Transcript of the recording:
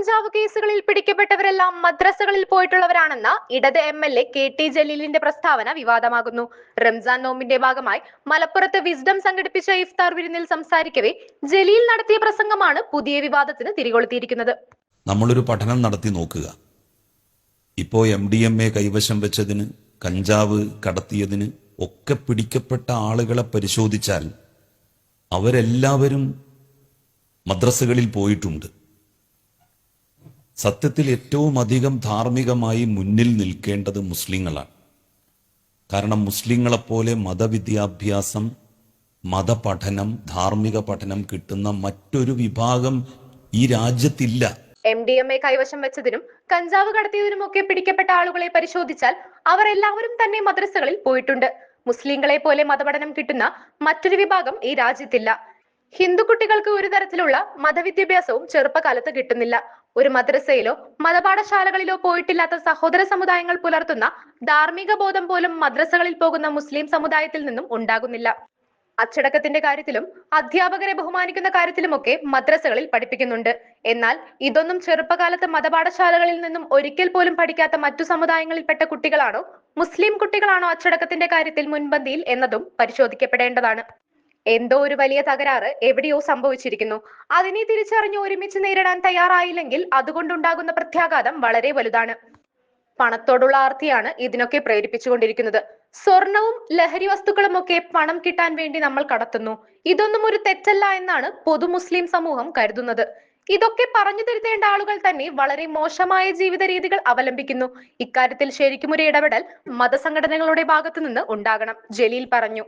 കഞ്ചാവ് കേസുകളിൽ പിടിക്കപ്പെട്ടവരെല്ലാം മദ്രസകളിൽ പോയിട്ടുള്ളവരാണെന്ന ഇടത് MLA KT ജലീലിന്റെ പ്രസ്താവന വിവാദമാകുന്നു. റംസാൻ നോമ്പിന്റെ ഭാഗമായി മലപ്പുറത്ത് വിസ്ഡം സംഘടിപ്പിച്ച ഇഫ്താർ വിരുന്നിൽ സംസാരിക്കവേ ജലീൽ നടത്തിയ പ്രസംഗമാണ് പുതിയ വിവാദത്തിന് തിരികൊളുത്തിയിരിക്കുന്നത്. നമ്മളൊരു പഠനം നടത്തി നോക്കുക. ഇപ്പോൾ MDMA കൈവശം വെച്ചതിന്, കഞ്ചാവ് കടത്തിയതിന് ഒക്കെ പിടിക്കപ്പെട്ട ആളുകളെ പരിശോധിച്ചാൽ അവരെല്ലാവരും മദ്രസകളിൽ പോയിട്ടുണ്ട്. സത്യത്തിൽ ഏറ്റവും അധികം ധാർമ്മികമായി മുന്നിൽ നിൽക്കേണ്ടത് മുസ്ലിങ്ങളാണ്. കാരണം മുസ്ലിങ്ങളെപ്പോലെ മതവിദ്യാഭ്യാസം, മതപഠനം, ധാർമ്മിക പഠനം കിട്ടുന്ന മറ്റൊരു വിഭാഗം ഈ രാജ്യത്തില്ല. MDMA കൈവശം വെച്ചതിനും കഞ്ചാവ് കടത്തിയതിനുമൊക്കെ പിടിക്കപ്പെട്ട ആളുകളെ പരിശോധിച്ചാൽ അവർ എല്ലാവരും തന്നെ മദ്രസകളിൽ പോയിട്ടുണ്ട്. മുസ്ലിങ്ങളെ പോലെ മതപഠനം കിട്ടുന്ന മറ്റൊരു വിഭാഗം ഈ രാജ്യത്തില്ല. ഹിന്ദു കുട്ടികൾക്ക് ഒരു തരത്തിലുള്ള മതവിദ്യാഭ്യാസവും ചെറുപ്പകാലത്ത് കിട്ടുന്നില്ല. ഒരു മദ്രസയിലോ മതപാഠശാലകളിലോ പോയിട്ടില്ലാത്ത സഹോദര സമുദായങ്ങൾ പുലർത്തുന്ന ധാർമ്മിക ബോധം പോലും മദ്രസകളിൽ പോകുന്ന മുസ്ലിം സമുദായത്തിൽ നിന്നും ഉണ്ടാകുന്നില്ല. അച്ചടക്കത്തിന്റെ കാര്യത്തിലും അധ്യാപകരെ ബഹുമാനിക്കുന്ന കാര്യത്തിലുമൊക്കെ മദ്രസകളിൽ പഠിപ്പിക്കുന്നുണ്ട്. എന്നാൽ ഇതൊന്നും ചെറുപ്പകാലത്ത് മതപാഠശാലകളിൽ നിന്നും ഒരിക്കൽ പോലും പഠിക്കാത്ത മറ്റു സമുദായങ്ങളിൽപ്പെട്ട കുട്ടികളാണോ, മുസ്ലിം കുട്ടികളാണോ അച്ചടക്കത്തിന്റെ കാര്യത്തിൽ മുൻപന്തിയിൽ എന്നതും പരിശോധിക്കപ്പെടേണ്ടതാണ്. എന്തോ ഒരു വലിയ തകരാറ് എവിടെയോ സംഭവിച്ചിരിക്കുന്നു. അതിനെ തിരിച്ചറിഞ്ഞ് ഒരുമിച്ച് നേരിടാൻ തയ്യാറായില്ലെങ്കിൽ അതുകൊണ്ടുണ്ടാകുന്ന പ്രത്യാഘാതം വളരെ വലുതാണ്. പണത്തോടുള്ള ആർത്തിയാണ് ഇതിനൊക്കെ പ്രേരിപ്പിച്ചുകൊണ്ടിരിക്കുന്നത്. സ്വർണവും ലഹരി വസ്തുക്കളും ഒക്കെ പണം കിട്ടാൻ വേണ്ടി നമ്മൾ കടത്തുന്നു. ഇതൊന്നും ഒരു തെറ്റല്ല എന്നാണ് പൊതു മുസ്ലിം സമൂഹം കരുതുന്നത്. ഇതൊക്കെ പറഞ്ഞു തിരുത്തേണ്ട ആളുകൾ തന്നെ വളരെ മോശമായ ജീവിത രീതികൾ അവലംബിക്കുന്നു. ഇക്കാര്യത്തിൽ ശരിക്കും ഒരു ഇടപെടൽ മതസംഘടനകളുടെ ഭാഗത്തു നിന്ന് ഉണ്ടാകണം, ജലീൽ പറഞ്ഞു.